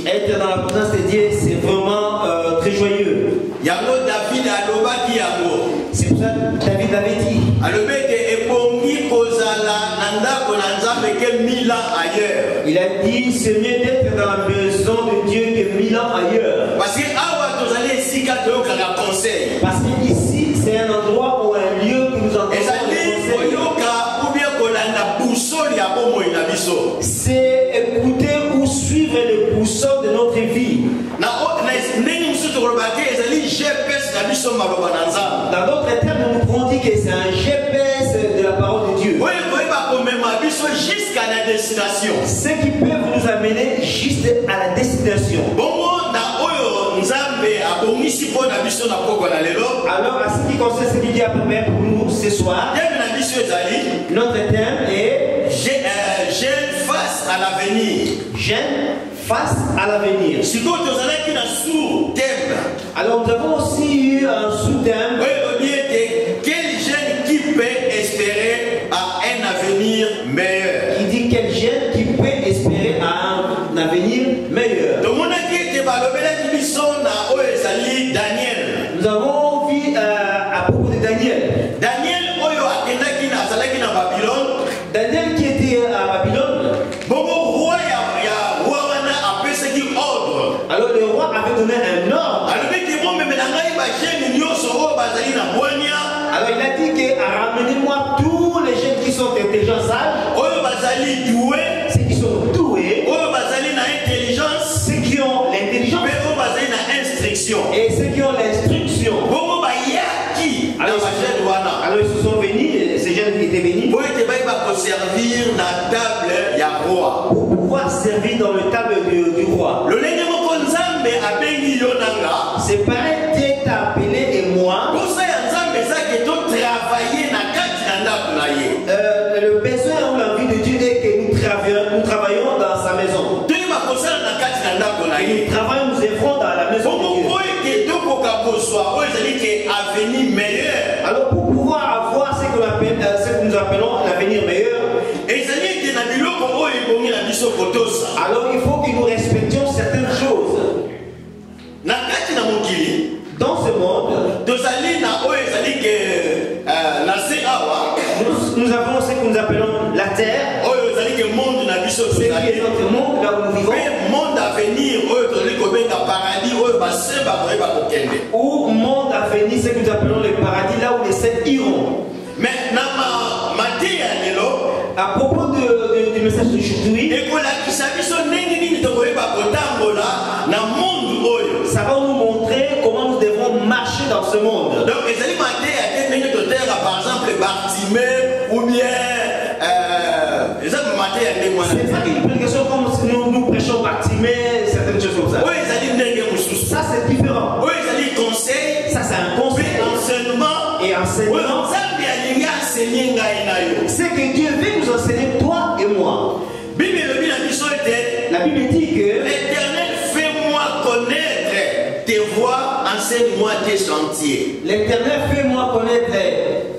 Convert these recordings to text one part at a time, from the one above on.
Être dans la présence de Dieu, c'est vraiment très joyeux. C'est pour ça que David avait dit. Il a dit c'est mieux d'être dans la maison de Dieu que 1000 ans ailleurs. Parce que ici c'est un endroit ou un lieu que nous entendons. C'est écouter ou suivre les boussons de notre vie. Dans d'autres termes, nous pouvons dire que c'est un GPS de la parole de Dieu. Ce qui peut nous amener juste à la destination. Alors, à ce qui concerne ce qu'il dit à peu près pour nous ce soir, notre thème est jeûne face à l'avenir. Jeûne face à l'avenir. Alors, nous avons aussi eu un sous-thème. Quel jeune qui peut espérer à un avenir meilleur? Il dit quel jeune qui peut espérer à un avenir meilleur. Nous avons vu à propos de Daniel. Daniel qui était à Babylone. Alors le roi avait donné un ordre. Alors il a dit que ramenez-moi tous les jeunes qui sont intelligents, sages, ceux qui sont doués, ceux qui ont l'intelligence et ceux qui ont l'instruction. Alors ils se sont venus, ces jeunes qui étaient venus pour pouvoir servir dans le table du roi. C'est pareil, Dieu t'a appelé et moi. Le besoin ou l'envie de Dieu est que nous travaillons dans sa maison. Et nous travaillons, nous œuvrons dans la maison de Dieu. Alors pour pouvoir avoir ce que nous appelons l'avenir meilleur, alors il faut que nous respections certaines choses. Dans ce monde, nous avons ce que nous appelons la terre, ce qui est notre monde, là où nous vivons, ou monde à venir, ce que nous appelons le paradis, là où les saints iront. Mais à propos du message d'aujourd'hui, ça va nous montrer comment nous devons marcher dans ce monde. Donc, par exemple, Bartimée ou bien c'est ça une prédication comme si nous prêchons Bartimée, certaines choses comme ça. Ça c'est différent. Ça c'est un conseil. Et enseignement. C'est que Dieu veut nous enseigner, toi et moi. La Bible dit que l'Éternel fait-moi connaître tes voies, enseigne-moi tes chantiers. L'Éternel fait-moi connaître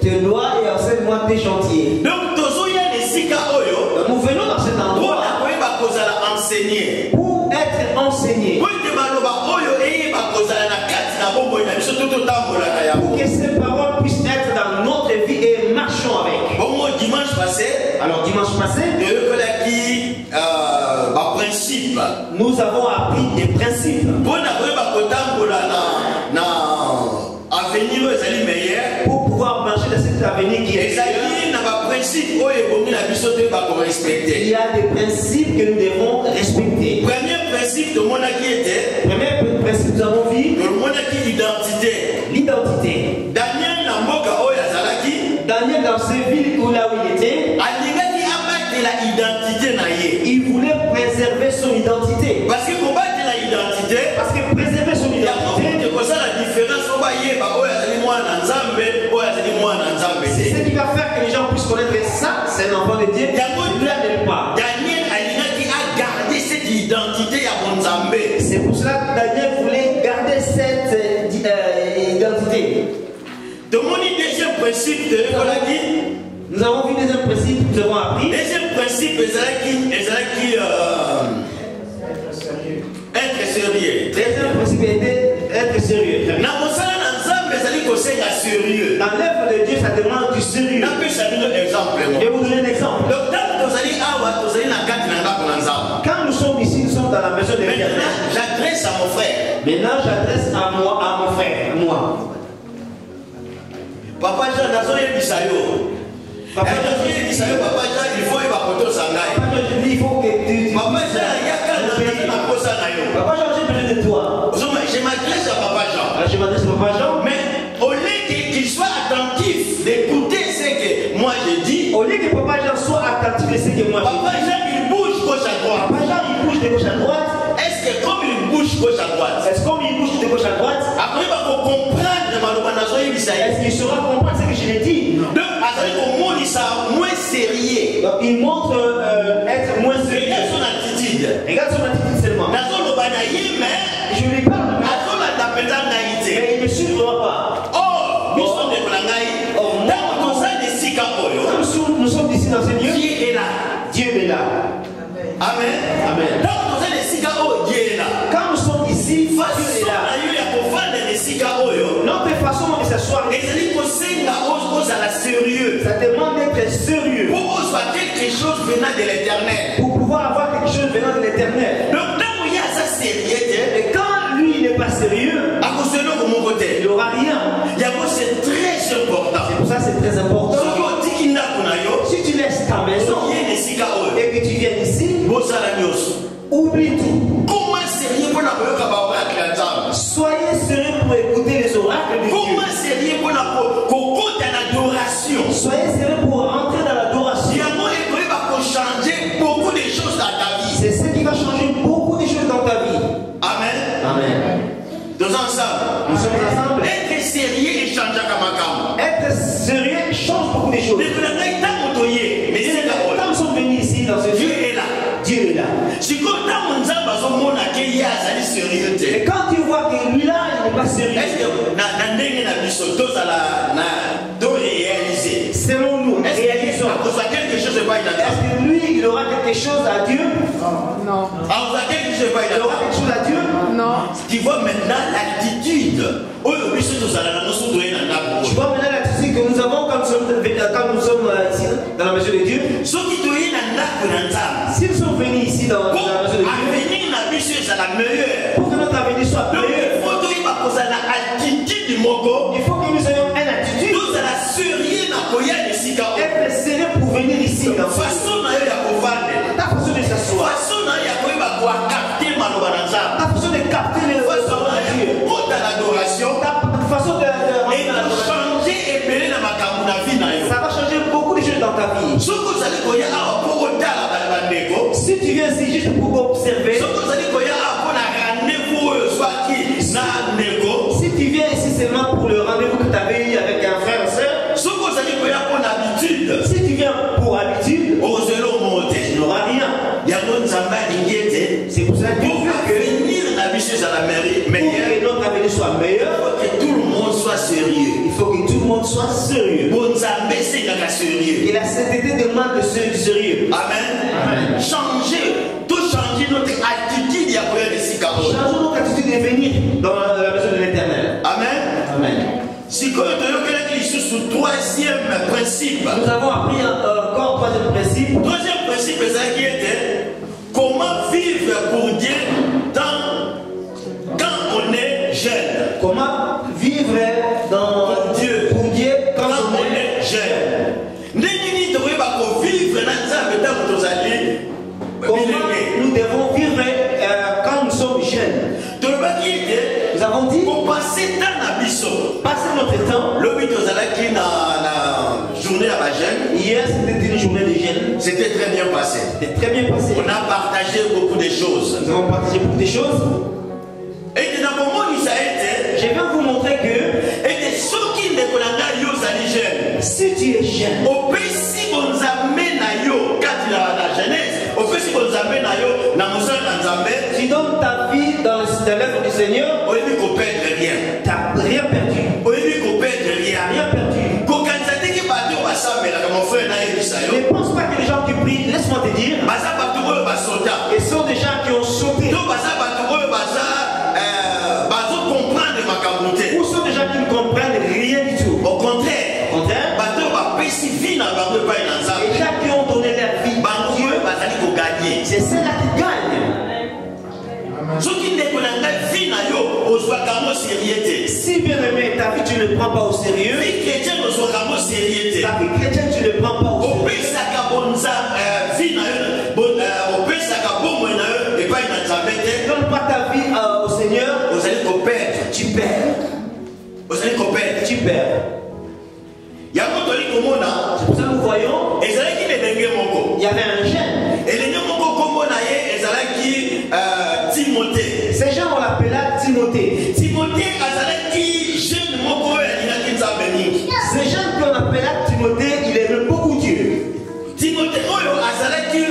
tes lois et enseigne-moi tes chantiers. Donc, nous venons dans cet endroit pour être enseignés. Pour que ces paroles puissent être dans notre vie et marchons avec. Alors dimanche passé, nous avons appris des principes. Pour pouvoir marcher dans cet avenir qui est meilleur, il y a des principes que nous devons respecter. Premier principe de Premier principe, nous avons vu l'identité. Daniel dans ces villes où là où il était, il voulait préserver son identité. Parce que préserver son identité, c'est ce qui va faire que les gens puissent connaître ça, c'est un enfant de Dieu. Pas. Daniel a gardé cette identité à Bonzambe. C'est pour cela que Daniel voulait garder cette identité. Deuxième principe nous avons vu deuxième principe, nous avons appris. Deuxième principe, qui être sérieux. Deuxième principe était être sérieux. Sérieux. Dans l'œuvre de Dieu, ça demande du sérieux. Je vais vous donner un exemple. Quand nous sommes ici, nous sommes dans la maison de Dieu. J'adresse à mon frère. Maintenant, j'adresse à moi, à mon frère, moi. Papa Jean, Papa Jean, il faut il faut que tu. Papa Jean, j'ai besoin de toi. Je m'adresse à Papa Jean. Je m'adresse à Papa Jean. Mais au lieu qu'il soit attentif d'écouter ce que moi je dis, au lieu que Papa Jean soit attentif de ce que moi je dis, Papa Jean il bouge gauche à droite. Papa Jean il bouge de gauche à droite. Est-ce que comme il bouge gauche à droite, est-ce comme il bouge de gauche à droite, après il va comprendre est-ce qu'il saura comprendre ce que je l'ai dit? Donc, il sera moins sérieux. Donc, il montre être moins sérieux. Regarde son attitude. Regarde son attitude seulement. Je lui parle. Mais il ne suivra pas. Oh, nous sommes ici dans ce lieu. Dieu est là. Dieu est là. Amen. Amen. Quand nous sommes ici, Dieu est là. Notre façon de s'asseoir, ça demande d'être sérieux. Quelque chose venant de l'éternel. Pour pouvoir avoir quelque chose venant de l'éternel. Donc, quand il y a ça sérieux, et quand lui il n'est pas sérieux, il n'y aura rien. C'est très important. C'est pour ça que c'est très important. Si tu laisses ta maison et que tu viens ici, oublie tout. Soyez sérieux pour écouter les oracles de Dieu. Soyez sérieux pour rentrer dans l'adoration. C'est ce qui va changer beaucoup de choses dans ta vie. Amen. Amen. Nous sommes ensemble. Être sérieux et changer comme être sérieux change beaucoup de choses. Mais quand nous sommes venus ici dans ce Dieu est là. Dieu est là. Et quand tu vois que lui là, il n'est pas sérieux. Selon nous, réalisons. Est-ce que lui, il aura quelque chose à Dieu? Non. Il aura quelque chose à Dieu? Non. Tu vois maintenant l'attitude. Tu vois maintenant l'attitude que nous avons quand nous sommes ici dans la maison de Dieu. Si nous sommes venus ici dans la maison de Dieu, pour que notre avenir soit meilleur, il faut que nous ayons une attitude. Être sérieux pour venir ici. Ta façon de s'asseoir. Ta façon de capter les façons de Dieu. Ta façon de ça va changer beaucoup de choses dans ta vie. Si tu viens ici juste pour observer, si tu viens ici seulement pour le rendez-vous que tu avais eu avec un frère ou soeur, si tu viens pour habitude, tu n'auras rien. C'est pour ça que Dieu veut que notre avenir soit meilleur, que tout le monde soit sérieux. Il faut que tout le monde soit sérieux. Et la sainteté demande du sérieux. Amen. Amen. Changer notre attitude. Changeons notre attitude de venir dans la maison de l'Éternel. Amen. Amen. Troisième principe. Nous avons appris encore troisième principe. Troisième principe, c'est qui était comment vivre pour Dieu quand on est jeune. Comment vivre pour Dieu quand on est jeune. Comment nous devons vivre quand nous sommes jeunes. Nous avons dit passer notre temps. Hier c'était une journée de jeûne. C'était très bien passé. C'était très bien passé. On a partagé beaucoup de choses. Nous avons partagé beaucoup de choses. Et dans le moment où ça a été, je vais vous montrer que si tu es jeune, au pays si on nous amène à yo, quand il a la jeunesse, au pays si on nous amène à yo, tu donnes ta vie dans l'œuvre du Seigneur, au lieu qu'on perde rien. Tu n'as rien perdu. Au lieu qu'on perde rien. Rien perdu. Ne pense pas que les gens qui prient, laisse-moi te dire, gagner. C'est celle-là qui gagne. Ce qui n'est qu'on a vie na yo, on soit comme sérieux. Si bien aimé, ta vie tu ne prends pas au sérieux. Vie chrétienne, on soit comme sérieux. Ta vie chrétienne tu ne prends pas au sérieux. Au pays ça kabonza vie na yo, au pays ça kabongo na yo, et pas une entrapette. Donne pas ta vie au Seigneur. Vous allez perdre. Tu perds. Vous allez perdre. Tu perds. Il y a un autre komona. C'est pour ça que nous voyons. Et ça qui les dengue moko. Il y avait un jeune. Et les gens moko komona ye, et ça qui Timothée. Ces gens on l'appela Timothée. Timothée azalaki jeune moko ya dinaki nzambeni. Ces jeunes qu'on appela Timothée, il aimait beaucoup Dieu. Timothée oyo azalaki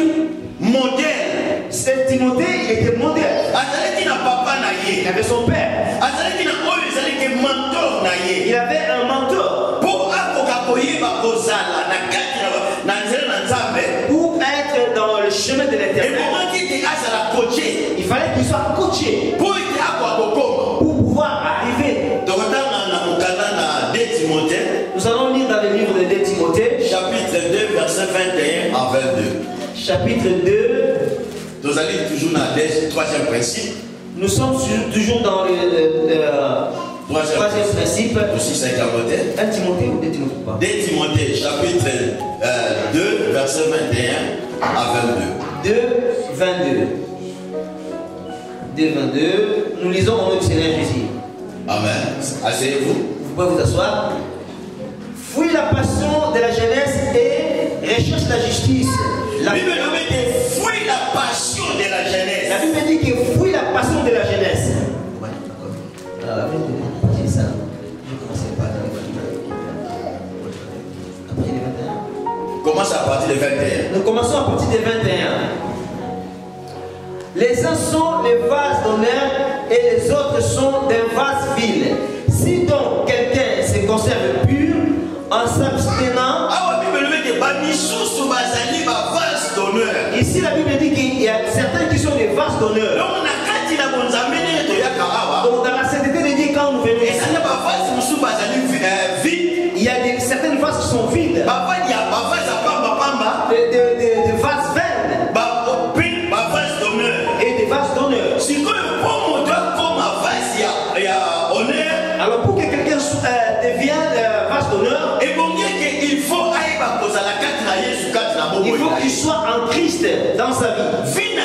modèle. C'est Timothée, il était modèle. Azalaki na papa na ye. Il avait son père. Azalaki na oyo ezalaki mentor na ye. Il avait un mentor. Pour akoka koyeba kozala na kati na nzela na nzambe. Pour être dans le chemin de Et l'éternel. comment qu'il était azala coaché. Il fallait qu'il soit coaché. Pour être akokoma. Pour pouvoir arriver. Donc dans na mukana na 2 Timothée. Nous allons lire dans le livre de 2 Timothée. Chapitre 2 verset 21 à 22. Chapitre 2. Nous allons toujours dans le troisième principe. Nous sommes toujours dans le troisième principe. Aussi 5 Timothée. 1 Timothée ou 2 Timothée pas? 2 Timothée, chapitre 2, verset 21 à 22. 2, 22. 2, 22. Nous lisons au nom du Seigneur Jésus. Amen. Asseyez-vous. Vous pouvez vous asseoir. Fuis la passion de la jeunesse et recherche la justice. La Bible nous dit fuis la passion de la jeunesse. La Bible dit que fuis la passion de la jeunesse. Ouais, d'accord. Alors la Bible dit ça. Je ne commençais pas dans les 21. Après les 21. Commence à partir de 21. Nous commençons à partir des 21. Les uns sont les vases d'honneur et les autres sont des vases vils. Si donc quelqu'un se conserve pur en s'abstenant. Ici la Bible dit qu'il y a certains qui sont des vases d'honneur. Donc dans la sainteté de Dieu quand nous venons ici, il y a certaines vases qui sont vides. Des vases vaines. Et des vases d'honneur. Alors pour que quelqu'un devienne vase d'honneur, il faut qu'il soit en Christ dans sa vie.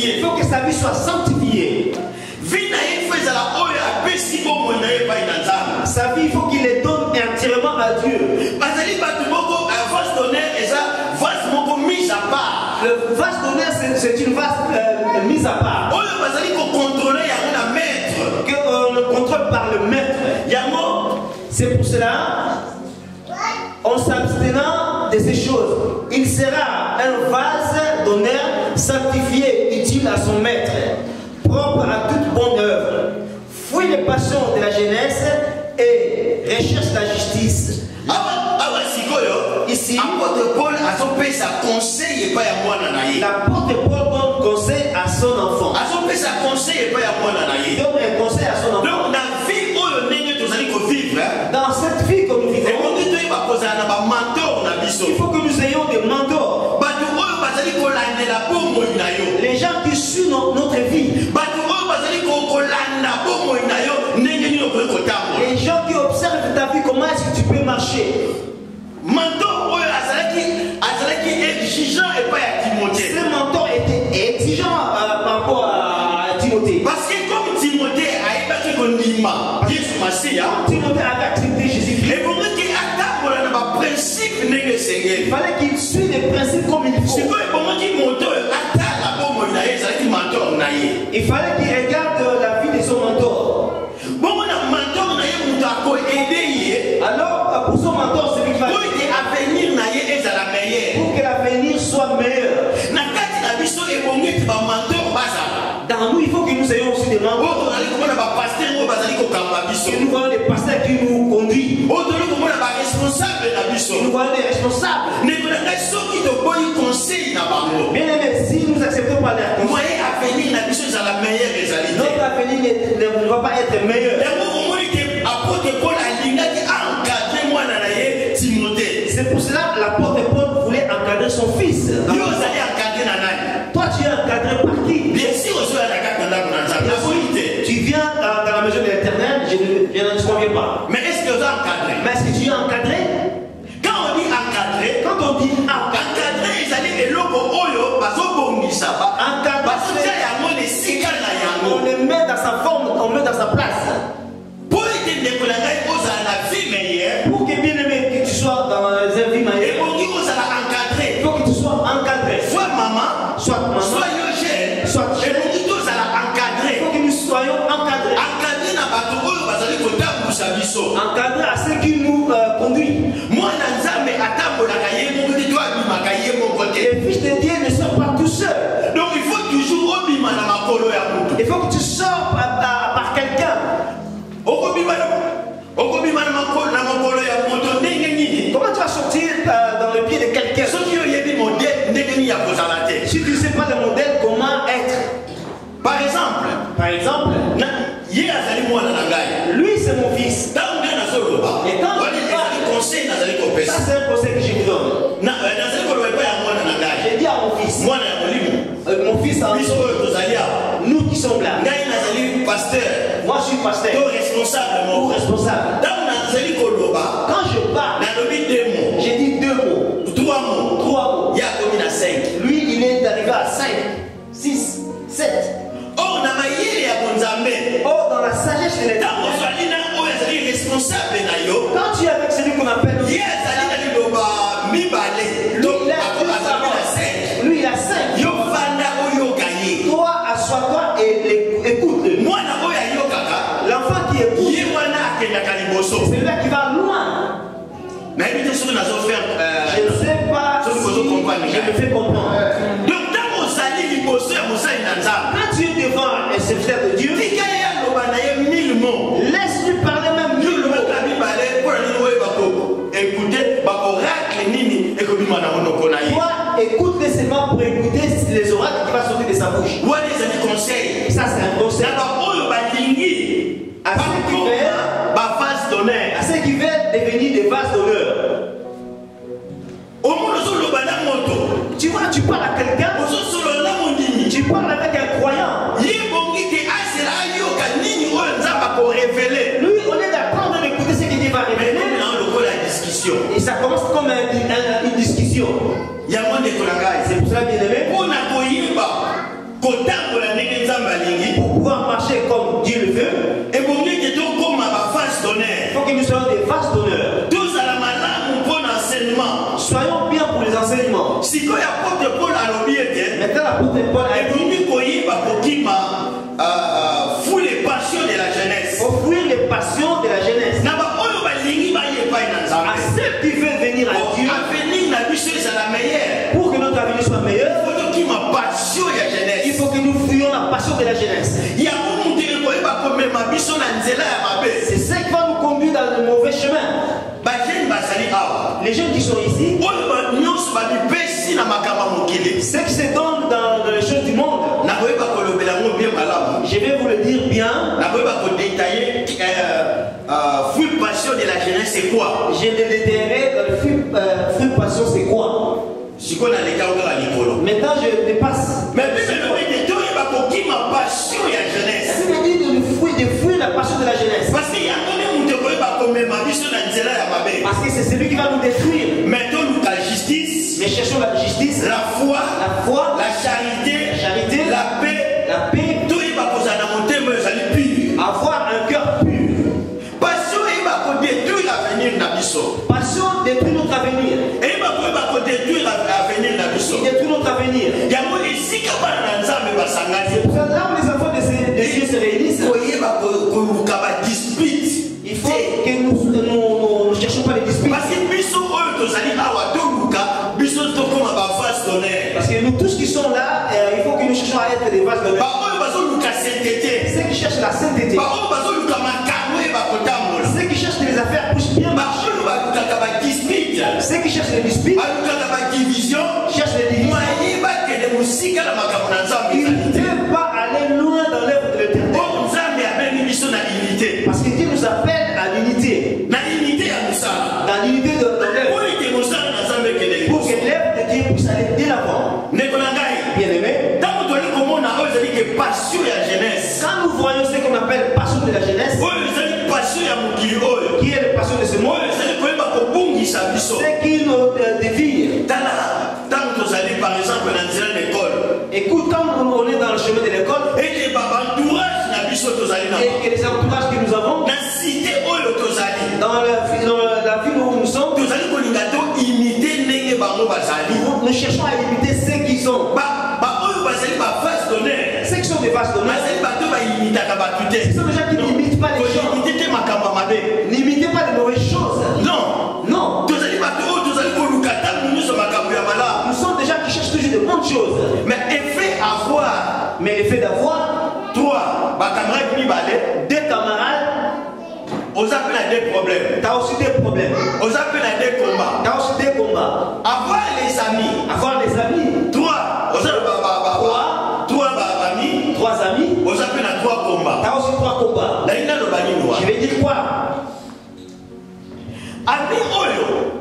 Il faut que sa vie soit sanctifiée. Sa vie, il faut qu'il les donne entièrement à Dieu. Le vase d'honneur, c'est une vase mise à part. Qu'on le contrôle par le maître. C'est pour cela, en s'abstenant de ces choses, il sera un vase d'honneur sanctifié, utile à son maître, propre à toute bonne œuvre. Fuis les passions de la jeunesse et recherche la justice. Ici, l'apôtre Paul donne conseil à son enfant. Il donne un conseil à son enfant. Dans cette vie que nous vivons, il faut que nous ayons des mentors. Les gens qui suivent notre vie. Les gens qui observent ta vie, comment est-ce que tu peux marcher. Ce mentor était exigeant par rapport à Timothée. Parce que comme Timothée a Timothée avait accepté Jésus-Christ. Il fallait qu'il suive les principes comme il faut. Il fallait qu'il regarde la vie de son mentor. Alors, pour son mentor, c'est lui qui va pour que l'avenir soit meilleur. Dans nous, il faut que nous ayons aussi des mentors. Et nous voyons des pasteurs qui nous conduisent. Nous voyons des responsables. Bien aimé, si nous acceptons pas leur conseil, notre avenir ne va pas être meilleur. C'est pour cela que l'apôtre Paul voulait encadrer son fils. soit maman, soyons jeunes, soit jeunes. Et nous tous à la encadrer. Il faut que nous soyons encadrés. Encadrer na bato oyo bazali kotambusa biso. Encadrés à ce qui nous conduit. Mwana nzambe atambolaka ye moko te to abimaka ye moko te. Les fils de Dieu ne sont pas tout seuls. Donc il faut toujours obima na makolo ya mutu. Il faut que tu sors par quelqu'un. Okobima na makolo ya moto ndenge nini? Comment tu vas sortir dans le pied de quelqu'un? Soki oyebi modèle ndenge nini ya kozala te. Si tu ne sais pas le modèle, comment être? Par exemple, ye azali mwana na ngai. Lui c'est mon fils. Ntango ngai nazoloba. Et quand wali ezali conseil nazali kopesa. ça c'est un conseil que je vous donne. Nazali koloba epai ya mwana na ngai. J'ai dit à mon fils. Mwana ya molimo. Mon fils en Biso oyo tozali awa. nous qui sommes là. Ngai nazali pasteur. Moi je suis pasteur. To responsable Ou moko. responsable. Ntango nazali koloba. Quand je parle, Nalobi 2 mots. j'ai dit 2 mots. 3 mots. 3 mots. Ya komi na 5. Lui il est arrivé à 5, 6, 7. Or na mayele ya bonzambe. Oh, dans la sagesse de l'État. Ntango ozali na oyo azali responsable na yo. Quand tu es avec celui qu'on appelle Ye azali na liloba mibale. lui, il a deux azali na paroles. 5. Lui, il a 5. Yo vanda oyoka ye. Toi, assois-toi et écoute-le. Mwana oyo ayokaka. L'enfant qui écoute, Ye wana akendaka liboso. c'est celui-là qui va loin. nayebi te soki nazofaire Je ne sais pas si je me fais comprendre. donc ntango ozali liboso ya mosali na nzambe Quand tu es devant un serviteur de Dieu, tika ye aloba na ye 1000 mots. laisse-lui parler même 1000 mots. lobaka mibale mpona nini oyo bakoekute bakorakle nini ekobima na monoko na ye. Toi, écoute-le seulement pour écouter les oracles qui vont sortir de sa bouche. wana ezali conseil Ça, c'est un conseil. na baoyo balingi bakoma bavase d'honneur. À ceux qui veulent devenir des vases d'honneur. omona ozoloba na moto Tu vois, tu parles à quelqu'un, ozosolola na mondimi tu parles avec un croyant. ye bongi te azela ayoka nini oyo nzambe akorevele. Lui, au lieu d'apprendre d'écouter ce que Dieu va révéler, lokola discussion et ça commence comme une discussion. yango ndeko na ngai C'est pour cela, bien aimé, mpona koyeba kotambola ndenge nzambe alingi pour pouvoir marcher comme Dieu le veut, ebongi te tokóma bavase il d'honneur faut que nous soyons des vases d'honneur. tozala malamu mpona enseignement. Soyons bien pour les enseignements. sikoyo apôtre paul alobi ete Maintenant, l'apôtre Paul a dit, ebongi koyeba kokima fou les passions de la jeunesse offrir les passions de la jeunesse na baoyo balingi baye epai na à nzambe ceux qui veulent venir à po Dieu avenir na biso ezala meilleur. pour que notre avenir soit meilleur. po tokima passion ya Il jeunesse faut que nous fouillons la passion de la jeunesse. yango moto ekoyeba komema biso na nzela ya mabe. C'est ça qui va nous conduire dans le mauvais chemin. bajene bazali awa Les jeunes qui sont ici, oyo nyonso babipesi na makambo ya mokili ceux qui se donnent dans les choses du monde, nakoyeba kolobela yango bien malamu je vais vous le dire bien. nakoyeba kodetaille full passion de la jeunesse c'est quoi. Je le déterrerai dans le fruit passion, c'est quoi? sikoyo naleka okaka likolo Maintenant, je dépasse. mais biso elobi te toyeba kokima passion ya jeunesse Ça veut dire de fuir la passion de la jeunesse. parce que yango nde moto ekoyeba komema biso na nzela ya mabe. Parce que c'est celui qui va nous détruire. mais toluka justice, Mais cherchons la justice, la foi, la charité, la paix. toyeba kozala na motema ezali pire. avoir un cœur pur. passion eyeba kodétruire avenir na biso. Passion détruit notre avenir. eyeba koyeba kodétruire avenir na biso. Il détruit notre avenir. yango esika bana na nzambe basangani Là où les enfants de Dieu se réunissent, koyeba koluka badispute. il faut que nous ne cherchons pas les disputes. parce que biso oyo tozali awa toluka biso tokoma bavase d'honneur. Parce que nous tous qui sommes là, il faut que nous cherchions à être des vases d'honneur. baoyo bazoluka sainteté, Ceux qui cherchent la sainteté, baoyo bazoluka makambo eyeba kotambola, ceux qui cherchent que les affaires puissent bien marcher, baoyo balukaka badispute, ceux qui cherchent les disputes, balukaka badivision, cherchent les divisions. mayeba kende mosika na makambo na nzambe Ils ezali ne te. peuvent pas aller loin dans l'œuvre de l'éternel. oyo nzambe abengi biso na unité, Parce que Dieu nous appelle à l'unité. na unité ya mosala Dans l'unité de l'œuvre. oyo ete mosala na nzambe ekende Pour liboso. que l'œuvre de Dieu puisse aller dès l'avant. ndeko na ngai Bien aimé, ntango toli komona oyo ezali ke passion ya jeunesse, quand nous voyons ce qu'on appelle passion de la jeunesse, oyo ezali passion ya mokili oyo, qui est la passion de ce monde, oyo ezali koyeba kobungisa biso. c'est qui nous dévie. tala ntango tozali par exemple na nzela na ekole Écoute, quand on est dans le chemin de l'école, ete baentourage na biso tozali na et que les entourages que nous avons, na cité oyo tozali dans la ville où nous sommes, tozali kolinga to imite ndenge bango bazali. nous cherchons à imiter ceux qui sont. baoyo fasse l'honneur. Ce sont des gens qui n'imitent pas les gens. N'imitez pas les mauvaises choses. Non. Non. Nous sommes des gens qui cherchent toujours de bonnes choses. Mais l'effet d'avoir, toi, deux camarades, on a des problèmes. tu as aussi des problèmes. On a des combats. Tu as aussi des combats. Avoir les amis. Trois amis. On a trois combats. Tu as aussi trois combats. Je vais dire quoi?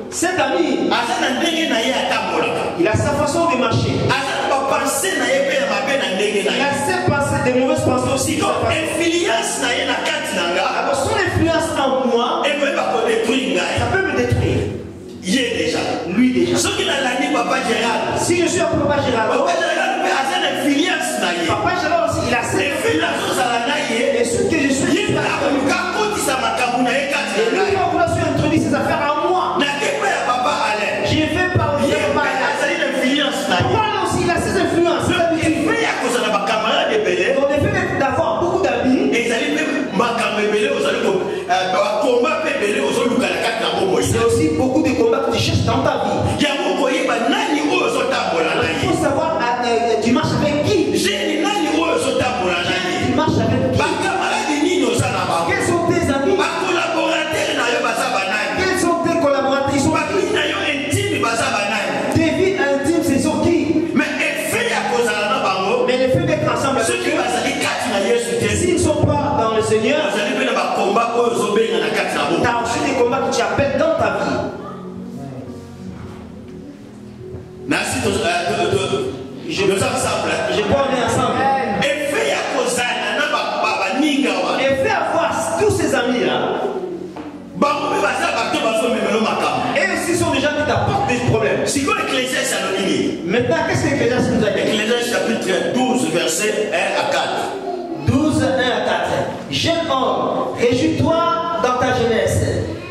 Cet ami, il a sa façon de marcher. Il a ses pensées, des mauvaises pensées aussi. Son influence en moi, ça peut me détruire. Lui déjà. Si je suis un Papa Gérald, Papa Gérald aussi, il a ses influences. Et ce que je suis, et lui, quand vous avez introduit ses affaires à moi, je vais parler de Papa Alain. Papa aussi, il a ses influences. Dans le fait d'avoir beaucoup d'amis, c'est aussi beaucoup de combats que tu cherches dans ta vie. Il faut savoir, tu marches avec qui? Tu marches avec qui? Quels sont tes amis? Quels sont tes collaborateurs? Ils sont qui? Tes vies intimes, c'est sur qui? Mais le fait d'être ensemble avec eux, s'ils ne sont pas dans le Seigneur, tu as aussi des combats que tu appelles dans ta vie. Je peux aller ensemble. Et fait avoir tous ces amis-là. Et s'ils sont des gens qui t'apportent des problèmes. Maintenant, qu'est-ce que l'Ecclésiaste nous a dit? Ecclésiaste chapitre 12, verset 1 à 4. 12, 1 à 4. Jeune homme, réjouis-toi dans ta jeunesse.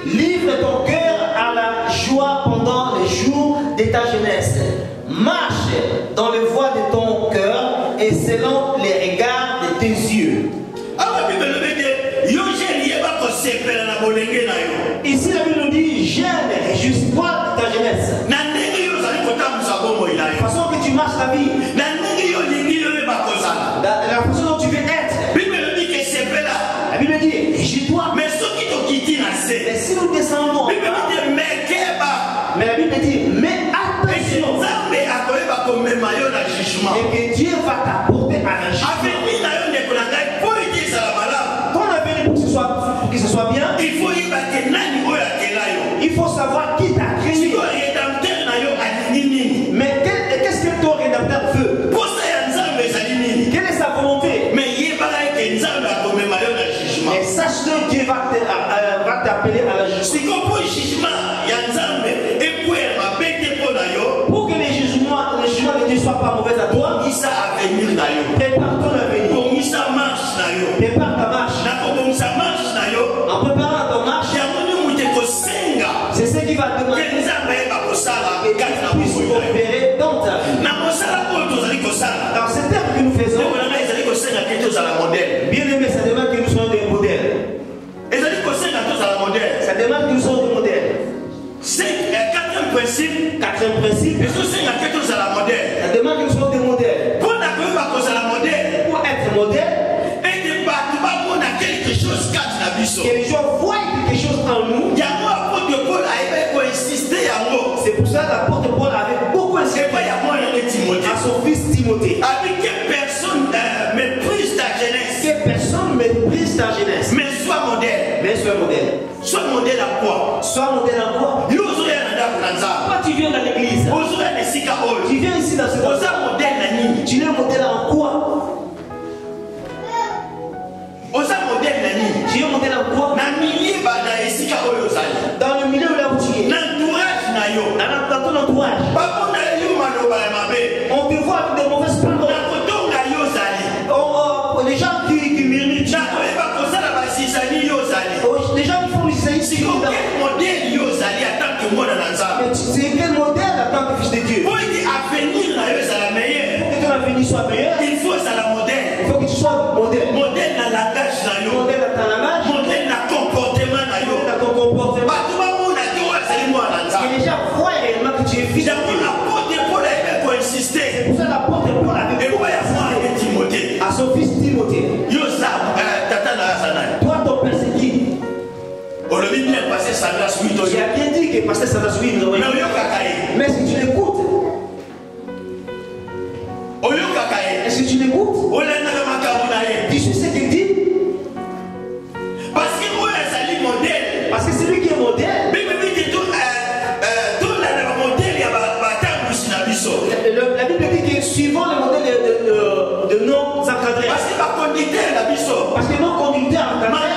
Livre ton cœur à la joie pendant les jours de ta jeunesse. Marche dans les voies de ton cœur et selon les regards de tes yeux. Ici, la Bible nous dit, jeune, réjouis-toi de ta jeunesse. De la façon que tu marches la vie. La façon dont tu veux être. La Bible dit, réjouis-toi. Mais si nous descendons, mais la Bible dit, mais attention. Et que Dieu va t'apporter à un jugement. Ton avenir pour que ce soit bien, il faut savoir qui t'a créé. Mais qu'est-ce que ton rédempteur veut? Quelle est sa volonté? Et sache que Dieu va t'appeler à la justice. Pour que les jugements de Dieu ne soient pas mauvais à toi, prépare ton avenir. Prépare ta marche. En préparant ta marche, c'est ce qui va te demander que tu puisses opérer dans ta vie. Dans cette œuvre que nous faisons, bien aimé, ça demande que nous soyons des modèles. Ça demande que nous soyons des modèles. Quatrième principe, ça demande que nous soyons des modèles. Pour être modèle, que les gens voient quelque chose en nous. C'est pour ça que l'apôtre Paul avait beaucoup insisté à son fils Timothée. Que personne méprise ta jeunesse. Mais sois modèle. Sois modèle à quoi? Pourquoi tu viens dans l'église? Tu viens ici dans ce monde. Tu es modèle en quoi? Tu es modèle en quoi? Dans le milieu là où tu es. Dans ton entourage. On te voit avec de mauvaises paroles. Les gens qui méritent. Les gens qui font du saïd. C'est quel modèle en tant que fils de Dieu? Pour que ton avenir soit meilleur, il faut que tu sois modèle. Modèle dans la langage na yo. Modèle dans ta langage. Modèle dans comportement na yo. Dans ton comportement. Bato ba mona ki wa sali mwana nzambe. Et les gens voient réellement que tu es fils de J'avoue Dieu. l'apôtre Paul a insisté. C'est pour ça l'apôtre Paul avait Et quoi ya foi et Timothée. à son fils Timothée. Yo sa tata na sana. Toi, ton père, c'est qui? On le dit bien passé sa grâce oui to. Il a bien dit que pasteur ça va suivre. Mais yo kakaye. Mais si tu l'écoutes, Oyo kakaye. est-ce que tu l'écoutes? Olenda kama kabuna ye. Tu sais ce qu'il dit? Parce que moi sali modèle. Parce que c'est lui qui est modèle. Bible dit tout la modèle ya batangu sina biso. La Bible dit que suivant le modèle de nos encadrés. Parce que ba conducteur na biso. Parce que nos conducteurs encadrés,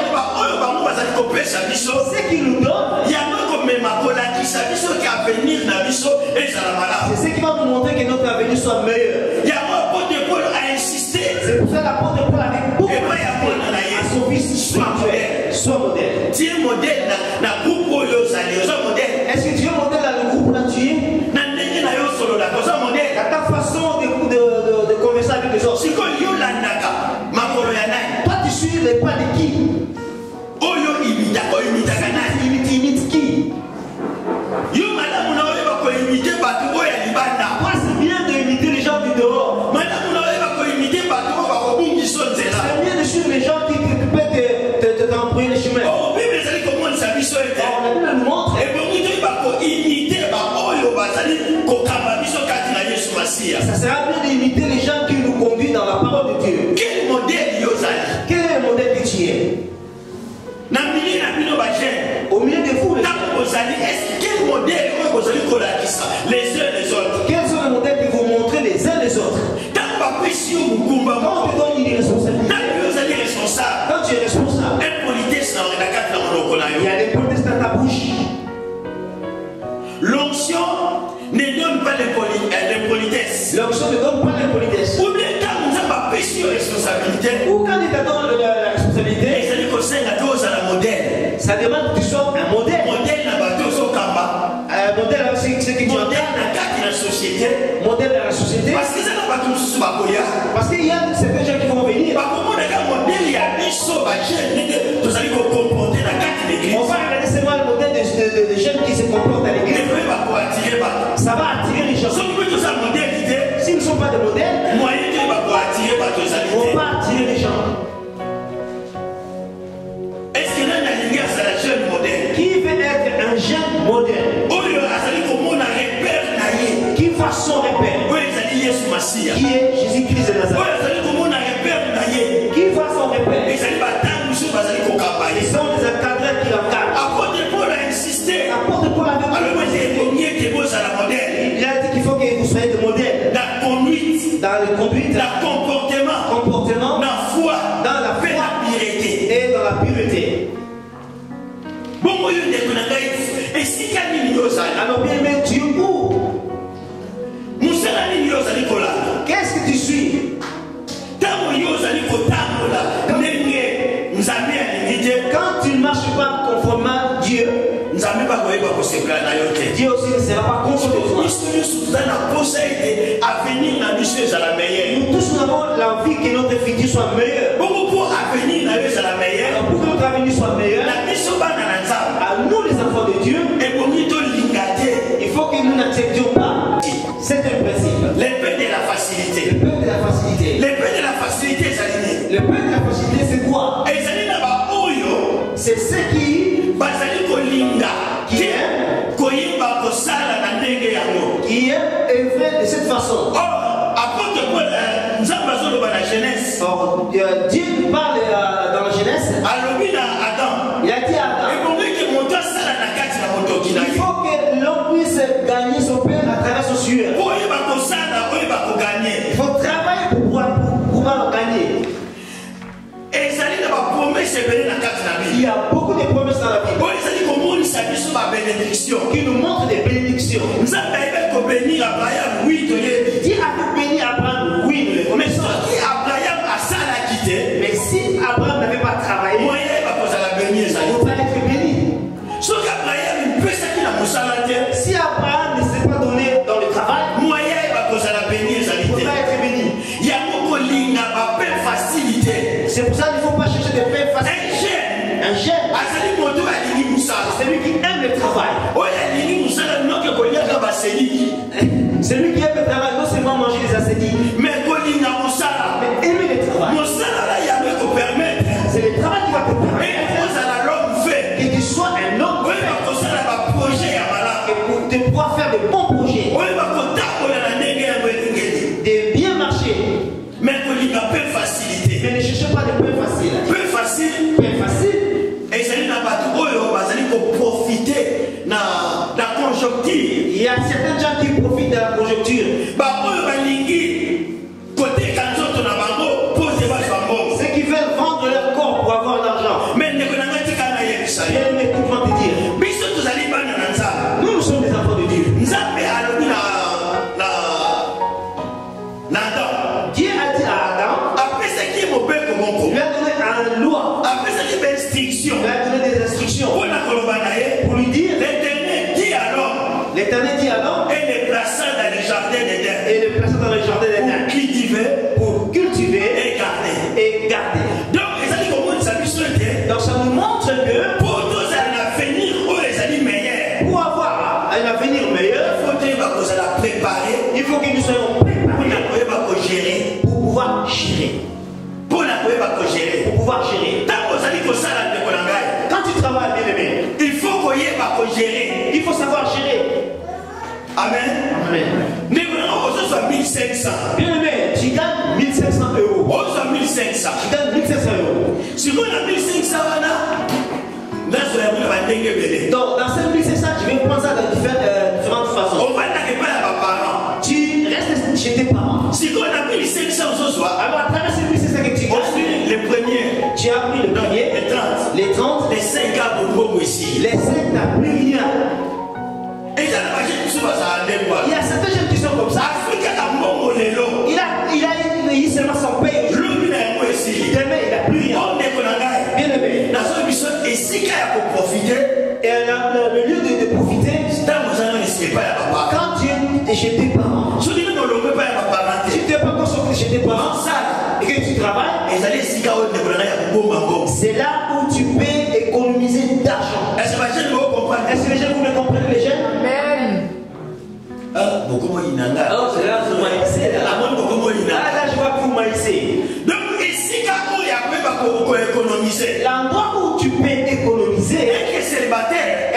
ce qu'ils nous donnent, c'est ce qui va nous montrer que notre avenir soit meilleur. C'est pour ça que l'apôtre Paul avait beaucoup à son fils, sois modèle. Tu es modèle dans le groupe. Est-ce que tu es modèle dans le groupe là tu es? Dans ta façon de converser avec les autres. Toi tu suis les pas de qui? Imite qui? Moi c'est bien d'imiter les gens du dehors. C'est bien de suivre les gens qui peuvent t'embrouiller les chemins. Oh, Bible La Bible nous montre. Ça sera bien d'imiter les gens qui nous conduisent dans la parole de Dieu. Quel modèle Yozali? Quel est le modèle que tu es? Au milieu de vous, quel modèle les uns les autres? quels sont les modèles que vous montrez les uns les autres? Quand on te donne une responsabilité, quand tu es responsable, il y a des politesses dans ta bouche. L'onction ne donne pas de politesse. L'onction ne donne pas l'impolitesse. Ou bien quand nous avons pris sur responsabilité, Ou quand il te donne la responsabilité, ça demande que tu sois un modèle. modèle na bateau so kamba, Modèle, c'est ce que tu modèle entends. na kati na société. Modèle dans la société. Parce que ça n'a pas tout sous bakoya. Parce qu'il y a certains gens qui vont venir. Bakomona ka modèle ya biso ba jeune que vous allez vous comporter na kati l'église. On va regarder seulement le modèle des jeunes qui se comportent à l'église. Ne peut pas pour attirer ba. Ça va attirer les gens. So que tout ça modélité, S'ils ne sont pas des modèles, moyen que ba pour attirer ba tous ils ne vont allez. pas attirer les gens. Est-ce que là na linga ça la jeune modèle? Qui veut être un jeune modèle? Oyo azali komona repère na ye. Qui fasse son repère? Oyo ezali Yesu Masia. Qui est Jésus-Christ de Nazareth? Oyo azali komona repère na ye. Qui fasse son repère? Ezali batangu so bazali kokamba Ils ye. sont des encadrés qui l'encadrent. Apôtre Paul a insisté. L'apôtre Paul avait Alors moi j'ai premier que vous à la modèle. il a dit qu'il faut que vous soyez des modèles La conduite, dans le conduite, la comportement, dans la foi, la la foi piété. et dans la pureté. Bon moi je ne connais pas. Et si Camille Yozali, Alors bien aimé, tu es où? Moussala Yozali kola. Qu'est-ce que tu suis? Tamo Yozali kotambola. Nenge nzambe alingi. Quand tu ne marches pas conformément à Dieu, Nzambe ba koyeba ko sepla na yo te. Dieu aussi ne sera pas contre toi. Nous tous nous avons l'envie que notre futur soit meilleur. Pour avenir na yo ezala meilleur. Alors, pour que notre avenir soit meilleur, Na biso bana na nzambe. à nous les enfants de Dieu, Ebongi to lingate. il faut que nous n'acceptions pas. C'est un principe. L'épée de la facilité. Le peuple de la facilité. L'épée de la facilité ezali nini? Le peuple de la facilité, c'est quoi? Ezali na ba oyo C'est ce qui bazali kolinga Qui te koyeba kosala na ndenge yango. est œuvré de cette façon. Or apôtre Paul nzambe azoloba na Genèse Or, Dieu nous parle dans la Genèse. alobi na Adam Il a dit à Adam, ebongeki moto asala na kati na motoki na il ye faut que l'homme puisse gagner son père à travers son sueur. po oyeba kosala oyeba koganye. Il faut travailler pour pouvoir gagner. Ezali na bapromese ebele na kati na Il y Bible a beaucoup de promesses dans la Bible oyo ezali komonisa biso babénédiction. qui nous montrent des bénédictions. Nzambe ayebaki kobénir Abraham wi toyebi. Dieu a pu bénir Abraham, oui, nous le Mais connaissons. soki Abraham asalaki te Mais si Abraham n'avait pas travaillé, moyen ayeba kozala béni ezali. il ne va pas être béni. Soki Abraham mpesaki na mosala te Si Abraham ne s'est pas donné dans le travail, moyen ayeba kozala béni il ezali ne te. peut pas être béni. yango kolinga bape facilité marcher. Mais il n'y a pas de facilité. Mais ne cherchez pas les pains faciles. Peu facile. Pain facile. Et c'est une abattu pour profiter de la conjoncture. Il y a certains gens qui profitent de la conjoncture. Ceux qui veulent vendre leur corps pour avoir l'argent. Mais bien aimé, comment te dire? Nous sommes des enfants de Dieu. Dieu a dit à Adam, il lui a donné une loi, il lui a donné des instructions pour lui dire. L'Éternel dit à l'homme et le plaça dans le jardin d'Éden pour cultiver et garder. Donc ça nous montre que pour tous un avenir pour avoir un avenir meilleur, il faut que nous soyons préparés pour pouvoir gérer. Quand tu travailles, bien aimé, il faut savoir gérer. Amen. Amen. Mais maintenant, on soit 1500. Bien aimé, tu gagnes 1500 euros. On soit 1500. Tu gagnes 1500 euros. Si on a 1500, donc dans ces 1500, tu vais prendre ça de différentes façons. On va t'attaquer pas à parents. Tu restes chez tes parents. Si on a 1500 ce soir, alors à travers ces 1500 que tu gagnes, les premiers, tu as pris le premier, les 30, les 5 gars pour ici. Les 5 n'as plus rien. Et il y a certains jeunes qui sont comme ça. Il a seulement son père. Demain, il n'a plus rien. Bien aimé. Et le lieu de profiter, quand tu es chez tes parents, si tu n'es pas encore sorti chez tes parents et que tu travailles, c'est là où tu peux économiser d'argent. Est-ce que les jeunes vous me comprenez, les jeunes? Amen. Oh, c'est là que vous maïssez. Là, je vois que vous maïssez. Donc, l'endroit où tu peux économiser, être célibataire,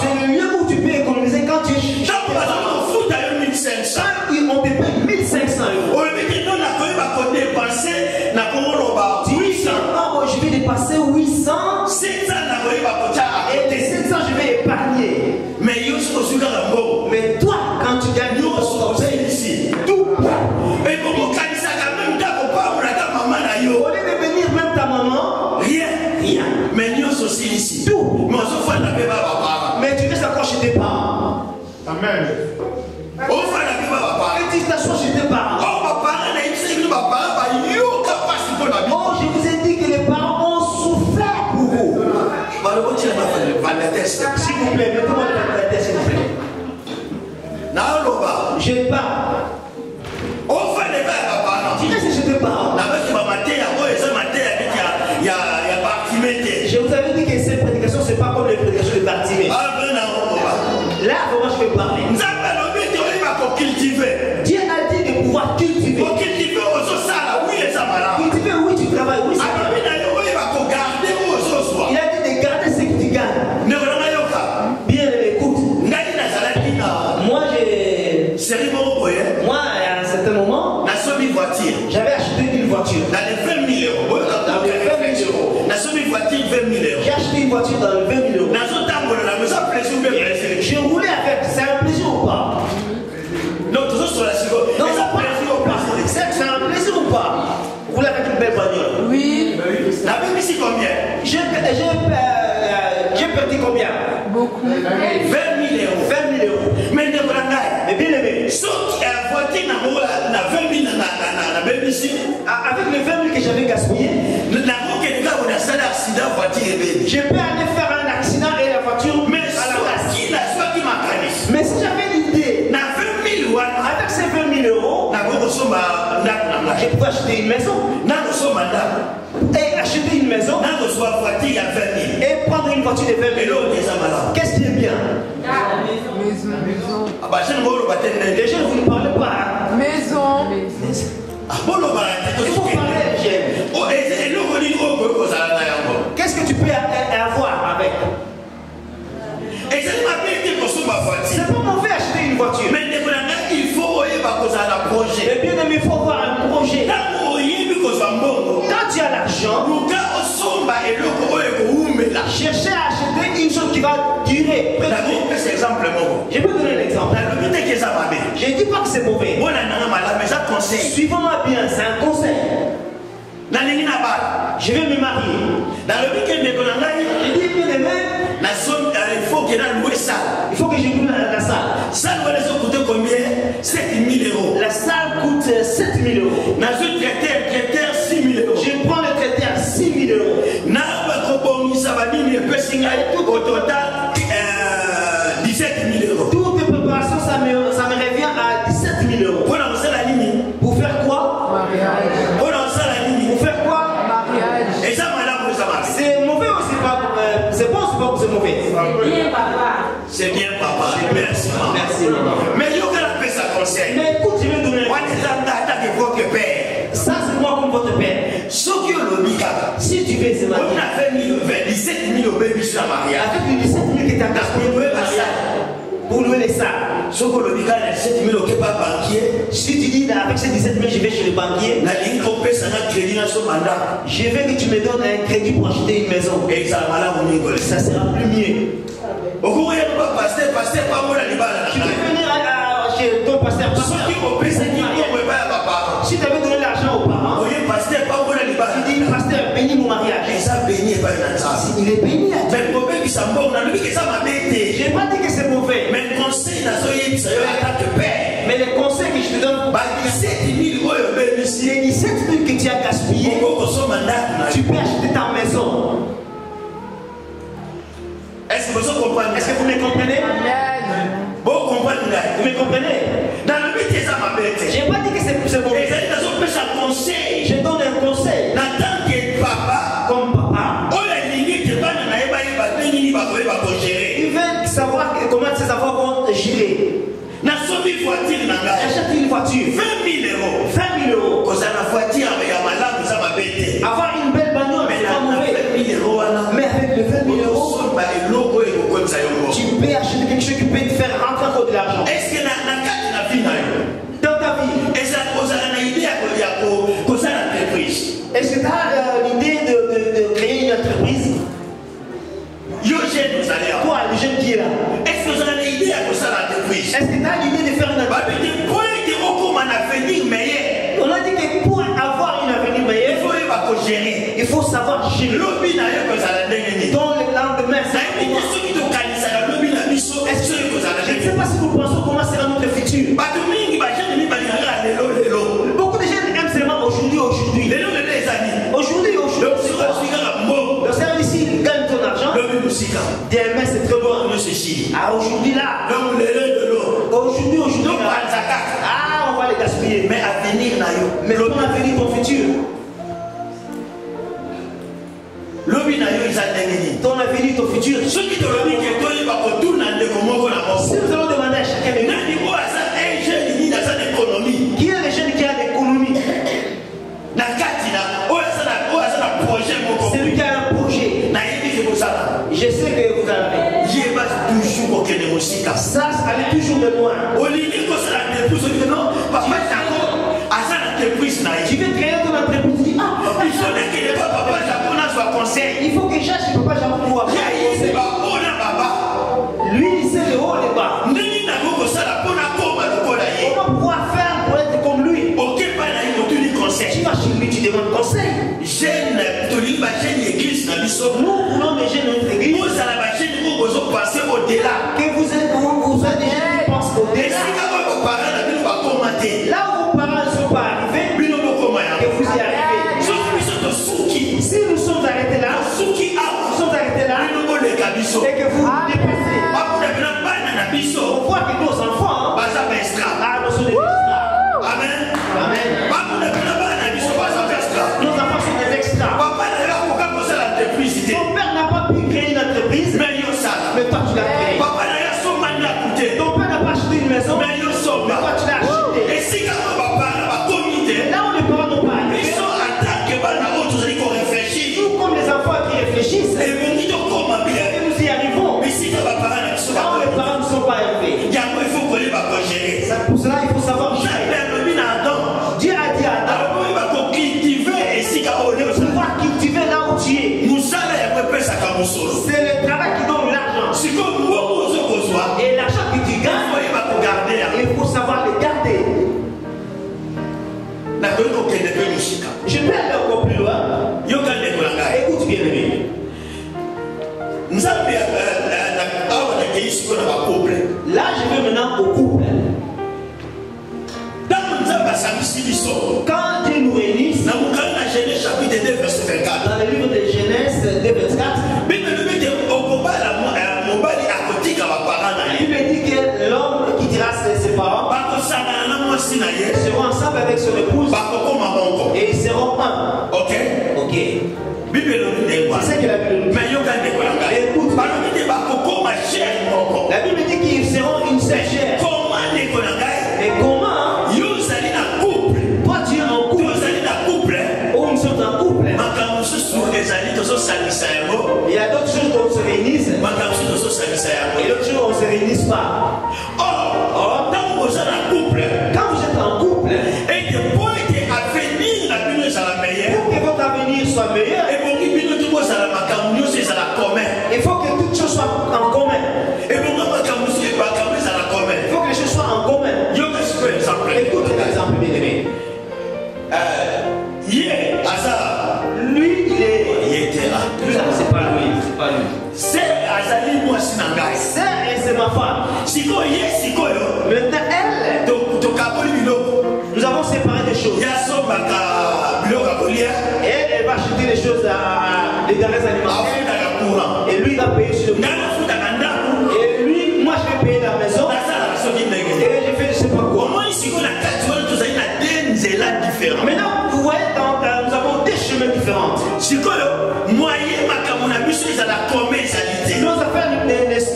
c'est le lieu où tu peux économiser quand tu es. On te paye 1500 euros. Je vais dépasser 800. Et les 700, je vais épargner. Mais toi, quand tu gagnes, tout. Au lieu de venir même ta maman, rien. Mais tout. Mais tu restes encore chez tes parents. Amen. Et tu t'assois chez tes parents. Oh, je vous ai dit que les parents ont souffert pour vous. S'il vous plaît, mettez-moi le tête, s'il vous plaît. Je pars. Tu restes chez tes parents. Je vous avais dit que cette prédication, ce n'est pas comme les prédications de Bartimée. Là, comment je vais parler? Dieu a dit de pouvoir cultiver. Cultiver, oui, tu travailles, oui, c'est vrai. Il a dit de garder ce que tu gagnes. Bien, écoute. Moi, à un certain moment, j'avais acheté une voiture. Dans les 20 000 euros. J'ai acheté une voiture dans les 20 000 euros. Je roulais avec. C'est un plaisir ou pas? Non, c'est un plaisir ou pas? Rouler avec une belle bagnole. Oui. La même ici combien? J'ai perdu combien? Beaucoup. 20 000 euros. 20 000 euros. Mais de Mais bien aimé. sauf la voiture n'a 20 000 avec les 20 000 que j'avais gaspillé, je peux aller faire un accident et la voiture mais à la place. Mais si j'avais l'idée, avec ces 20 000 euros, je pouvais acheter une maison. Et acheter une maison et prendre une voiture de 20 000 euros. Qu'est-ce qui est bien? Maison. Les gens, vous ne parlez pas. Maison. Il faut parler, qu'est-ce que tu peux avoir avec? C'est C'est pas mauvais Quand tu as l'argent, cherchez à acheter une chose qui va durer. Je peux donner un exemple. Je ne dis pas que c'est mauvais. Suivons-moi bien, c'est un conseil. Je vais me marier. Je dis bien aimé, il faut que je loue la salle. La salle coûte 7 000 euros. Je prends le traiteur à 6 000 euros. Au total 17 000 euros. Toutes les préparations, ça me revient à 17 000 euros. Pour faire quoi? Mariage. Pour faire quoi? Mariage. C'est mauvais ou c'est pas c'est bon ou c'est pas que c'est mauvais? Bien, papa. C'est bien, papa. Merci. Merci, maman. Mais il y a ça conseil. Mais écoute, je vais donner ça, c'est moi comme votre père. Si tu veux se marier, on a fait 17 000 euros avec les 17 000 que tu as gagné pour louer les salles. Si tu dis avec ces 17 000, je vais chez le banquier, je veux que tu me donnes un crédit pour acheter une maison. Ça sera plus mieux. Tu peux venir chez ton pasteur. Si tu avais donné l'argent aux parents, tu dis pasteur, bénis mon mariage. Il est béni. Je n'ai pas dit que c'est mauvais. Mais le conseil que je te donne, les 17 000 que tu as gaspillé, tu peux acheter ta maison. Est-ce que vous me comprenez? Vous me comprenez? Je n'ai pas dit que c'est mauvais. Je donne un conseil. Comme papa, ils veulent savoir comment ces enfants vont gérer. Achète une voiture. 20 000 euros. Avoir une belle bagnole, c'est pas mauvais. Mais avec le 20 000 euros, tu peux acheter quelque chose qui peut te faire rentrer encore de l'argent. Dans ta vie, est-ce que tu as l'idée de créer une entreprise? Toi, le jeune qui est là, est-ce que tu as l'idée de faire une entreprise? On a dit que pour avoir une avenir meilleur, il faut savoir gérer. Dans le lendemain, je ne sais pas si vous pensez comment sera notre futur. Beaucoup de jeunes aiment seulement aujourd'hui. Le service ici, il gagne ton argent. Demain, c'est très bon. Aujourd'hui, là. Aujourd'hui. On va les gaspiller. Mais ton avenir, ton futur. Ton avenir, ton futur. Si nous allons demander à chacun de nous, qui est le jeune qui a l'économie? Celui qui a un projet. Je sais que vous avez. Ça allait toujours de loin. Tu veux créer ton entreprise. Il faut que j'ache le papa Jamon pour avoir. Lui, il sait le haut et le bas. Comment pouvoir faire pour être comme lui? Tu vas chez lui, tu demandes conseil. Nous voulons des jeunes dans notre église. Que vous êtes des jeunes qui pensent au-delà. Là où vos parents ne sont pas arrivés, que vous y arrivez. Si nous sommes arrêtés là, savoir les garder. Je peux aller encore plus loin. Écoute bien, aimé. Là, je vais maintenant au couple. Quand Dieu nous réunit, dans le livre de Genèse 2:24, la Bible dit que l'homme quittera ses parents, seront ensemble avec son épouse et ils seront un. Ok. C'est ce que la Bible nous dit. Écoute, la Bible dit qu'ils seront une seule chair. Et comment? Toi tu es en couple. Ou nous sommes en couple. Il y a d'autres choses qu'on se réunisse. Et d'autres choses on ne se réunisse pas. Quand vous êtes en couple, pour que votre avenir soit meilleur, il faut que toutes choses soient en commun. Il faut que les choses soient en commun. Écoute l'exemple, bien aimé. Lui, il est. C'est pas lui. C'est ma femme. Maintenant, elle, nous avons séparé des choses. Elle va acheter des choses à des denrées alimentaires. Et lui, il va payer sur le. Et lui, moi, je vais payer la maison. Et je fais je sais pas quoi. Maintenant, vous voyez, nous avons des chemins différents. Nos affaires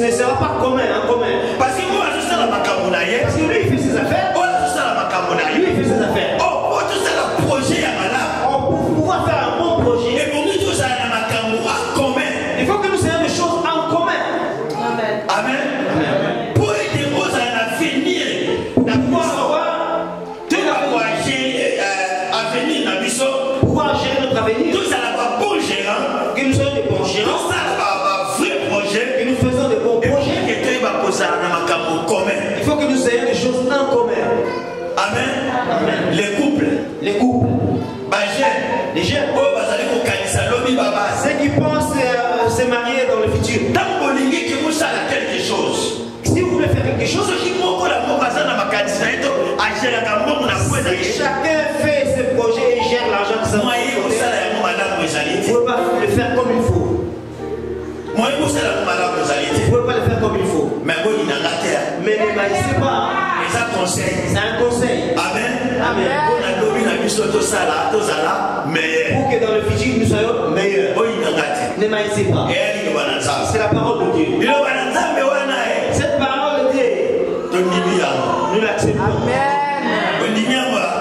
ne seront pas communes en commun. Parce que lui, il fait ses affaires. Lui, il fait ses affaires. On peut pouvoir faire un bon projet. Il faut que nous ayons des choses en commun. Amen. Pour aider aux à l'avenir, pouvoir gérer notre avenir. Que nous soyons des bons gérants. Que nous faisons des bons projets. Il faut que nous ayons des choses en commun. Amen. Les couples. Les jeunes. Ceux qui pensent se marier dans le futur. Si vous voulez faire quelque chose, si chacun fait ses projets et gère l'argent que ça va, vous ne pouvez pas le faire comme il faut. Vous ne pouvez pas le faire comme il faut. Mais ne maïssez pas. C'est un conseil. Amen. Pour que dans le futur nous soyons meilleurs. Ne maïssez pas. C'est la parole de Dieu. Cette parole de Dieu, nous l'acceptons. Amen.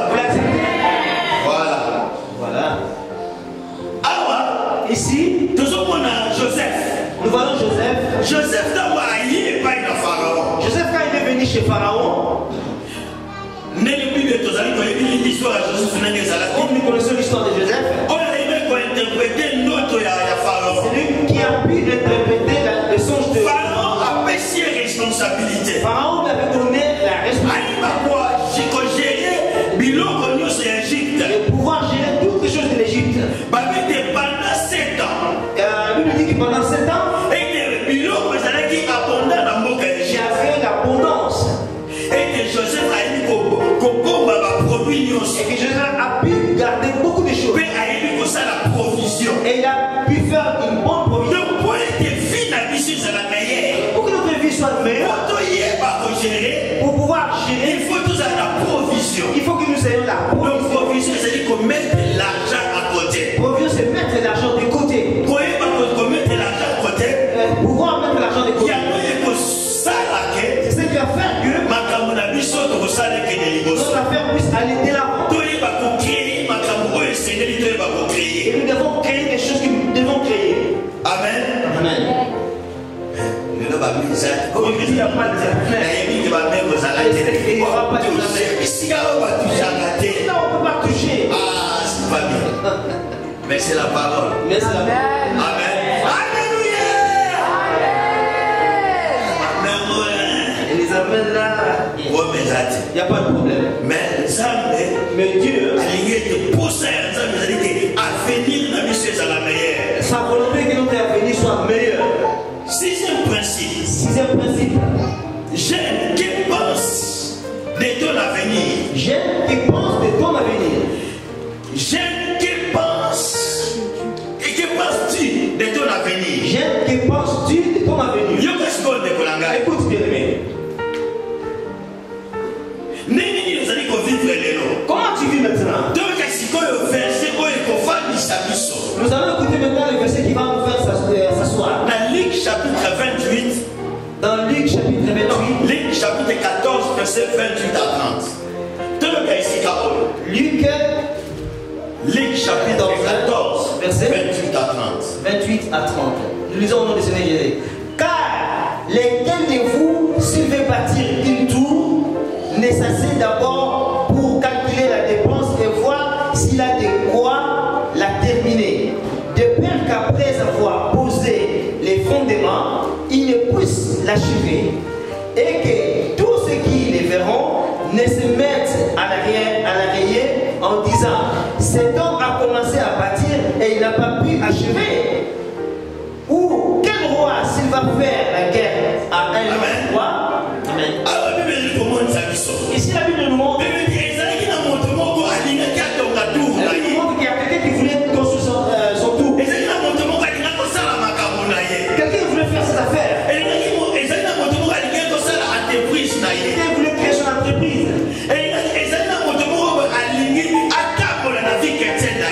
Vous l'acceptez? Voilà. Ici, nous voyons Joseph. Joseph, quand il est venu chez Pharaon, comme nous connaissons l'histoire de Joseph, c'est lui qui a pu interpréter le songe de Pharaon. Pharaon lui avait donné la responsabilité de pouvoir gérer toutes les choses de l'Égypte. Lui dit que pendant 7 ans, il y avait l'abondance. Et que Joseph a pu garder beaucoup de choses. Et il a pu faire une bonne provision. Pour que notre vie soit meilleure, pour pouvoir gérer, il faut tous avoir la provision. Il faut que nous ayons la provision. Provision, c'est-à-dire qu'on mette l'argent à côté. Provision, c'est mettre l'argent de côté. Pouvoir mettre l'argent de côté. C'est ce qui va faire que notre affaire puisse aller de l'avant. Et nous devons créer des choses que nous devons créer. Amen. Amen. Comme il dit, il n'y a pas de là, on ne peut pas toucher. Ah, c'est pas bien. Mais c'est la parole. Mais c'est la parole. Amen. Alléluia. Amen. Et les amens là. Ouais, mais Il n'y a pas de problème. Mais Dieu, sa volonté que notre avenir soit meilleur. Sixième principe. J'aime qui pense de ton avenir. J'aime qui pense de ton avenir. J'aime qui pense. Et que penses-tu de ton avenir? J'aime que penses-tu de ton avenir. Écoute bien aimé. Comment tu vis maintenant? Nous allons écouter maintenant le verset qui va nous faire s'asseoir. Dans Luc chapitre 28. Dans Luc chapitre 28. Luc chapitre 14 verset 28 à 30. Luc chapitre 14 verset 28 à 30. 28 à 30. Nous lisons au nom du Seigneur Jésus. Car lesquels de vous, s'il veut bâtir une tour, ne s'assied d'abord pour calculer la dépense et voir s'il a de quoi la terminer. De peur qu'après avoir posé les fondements, il ne puisse l'achever. Et que tous ceux qui les verront ne se mettent à l'arrière en disant: cet homme a commencé à bâtir et il n'a pas pu achever. Ou quel roi, s'il va faire la guerre à un roi? Amen. Ici la Bible nous montre qu'il y a quelqu'un qui voulait construire son tour. Quelqu'un voulait faire ses affaires. Quelqu'un voulait créer son entreprise.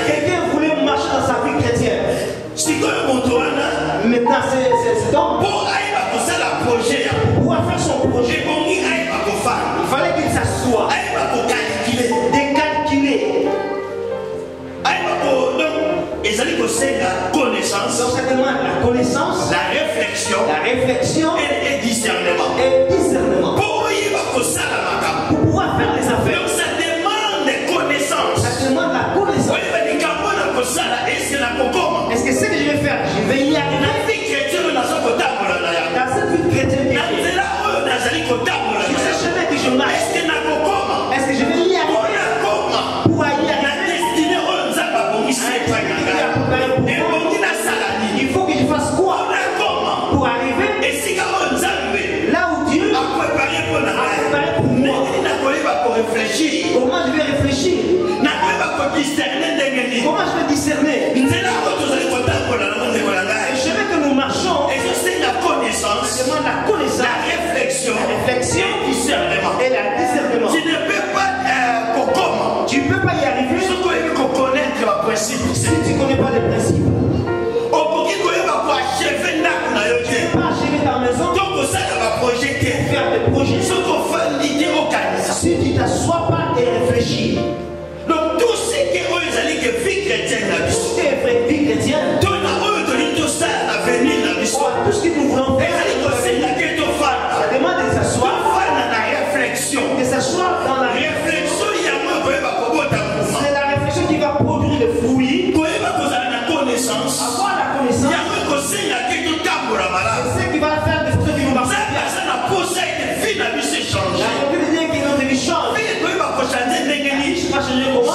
Quelqu'un voulait marcher dans sa vie chrétienne. Maintenant c'est donc pour pouvoir faire son projet. Il fallait qu'il s'assoie, décalculer. Donc certainement la connaissance, la réflexion et discernement. Pour pouvoir faire les affaires. Donc ça demande connaissance. Ça demande la connaissance. Est-ce que ce que je vais faire, je vais y arriver? Dans cette vie chrétienne, sur ce chemin que je marche, est-ce que je vais y arriver? Pour y arriver, il faut que je fasse quoi pour arriver là où Dieu a préparé pour moi? Comment je vais réfléchir? Comment je vais discerner? Le chemin que nous marchons demande la connaissance, la réflexion et la discernement. Tu ne peux pas tu ne peux pas y arriver si tu ne connais pas les principes. Tu ne peux pas achever ta maison, faire des projets si tu ne t'assois pas et réfléchis. Donc tout ce qui est vie chrétienne, tout est vraie vie chrétienne, tout ce que nous voulons faire, ça demande de s'asseoir, de s'asseoir dans la réflexion. C'est la réflexion qui va produire le fruit, avoir la connaissance. C'est ce qui va faire de ce qui nous marche. La volonté de Dieu qui notre vie change. Je ne sais pas changer comment.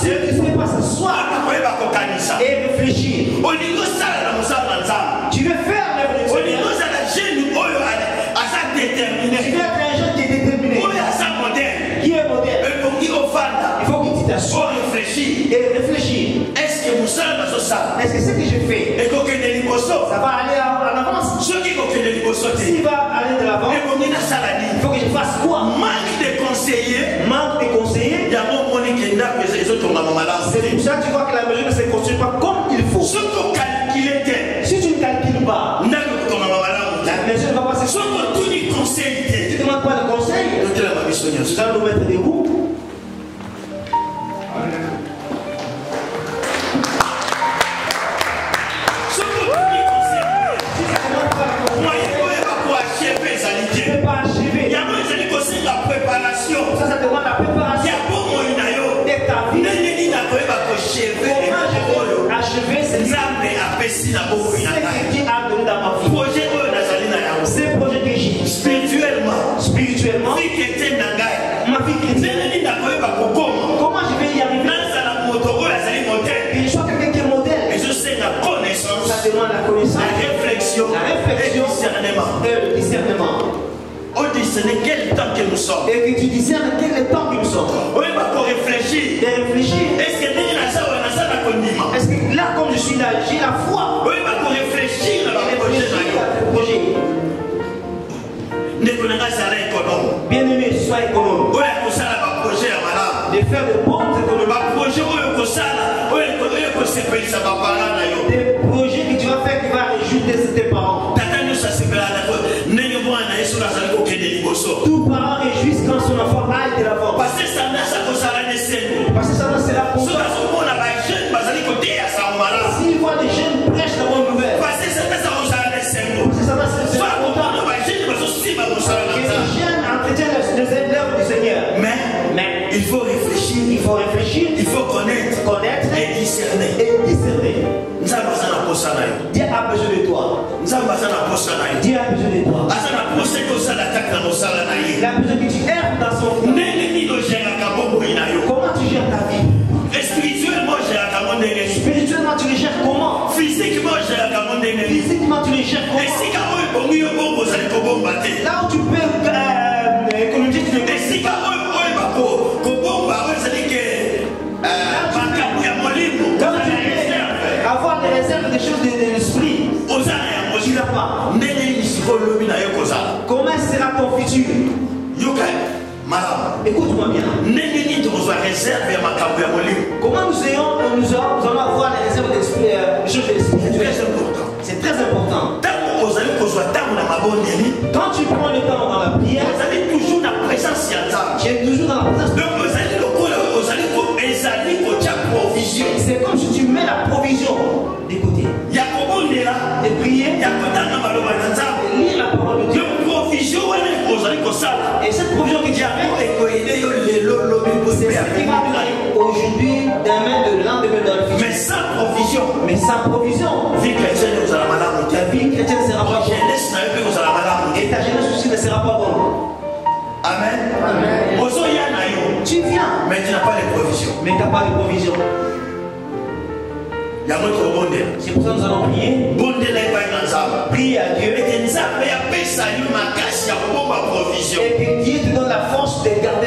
Ceux qui ne savent pas s'asseoir et réfléchir. Tu veux faire l'œuvre de Dieu. Tu veux être un jeune qui est déterminé, qui est moderne. Il faut que tu t'assoies et réfléchir. Est-ce que ce que je fais, ça va aller en avance? S'il va aller de l'avant, il faut que je fasse quoi? Manque de conseillers. C'est pour ça que tu vois que la maison ne se construit pas comme il faut. Si tu ne calcules pas, la maison ne va pas se construire. Si tu ne demandes pas de conseil, nous allons nous mettre debout. Ça demande la préparation de ta vie. Comment achever ce que Dieu a donné dans ma vie. Ces projets que j'ai spirituellement, spirituellement, ma vie chrétienne, comment je vais y arriver? Et je sois quelqu'un qui est modèle. Ça demande la connaissance, la réflexion et le discernement. On discerne quel temps que nous sommes. Et que tu discernes quel est le temps que nous sommes. Oui, pour réfléchir. De réfléchir. Est-ce que là, comme je suis là, j'ai la foi. Oui, pour réfléchir à le projet. Bien-aimé, sois économe. Oui, pour ça, le projet est malade. De faire de bons économies. Des projets que tu vas faire qui va réjouir tes parents. Tous parents réjouissent quand son enfant aille de l'avant. Parce que ça sera pour toi. S'il voit des jeunes prêchent la bonne nouvelle. Parce que ça va se les jeunes entretiennent l'œuvre du Seigneur. Mais il faut réfléchir, il faut connaître et discerner. Dieu a besoin de toi. Dieu a besoin de toi. Il a besoin que tu erres dans son cœur. Comment tu gères ta vie? Spirituellement, tu les gères comment? Physiquement, tu les gères comment? Là où tu peux économiser, tu le fais. Avoir des réserves, des choses de l'esprit. Tu n'as pas. Comment sera ton futur? Écoute-moi bien. Comment nous allons avoir les réserves des choses de l'esprit? C'est très important. Quand tu prends le temps dans la prière, tu es toujours dans la présence de Dieu. C'est comme si tu mets la provision de côté. De prier, de lire la parole de Dieu. Et cette provision que tu as faite, c'est ce qui va durer aujourd'hui, demain, de lendemain, dans le futur. Mais sans provision, ta vie chrétienne sera pas bonne. Et ta jeunesse aussi ne sera pas bonne. Amen. Tu viens, mais tu n'as pas les provisions. C'est pour ça que nous allons prier. Prier à Dieu. Et que Dieu te donne la force de garder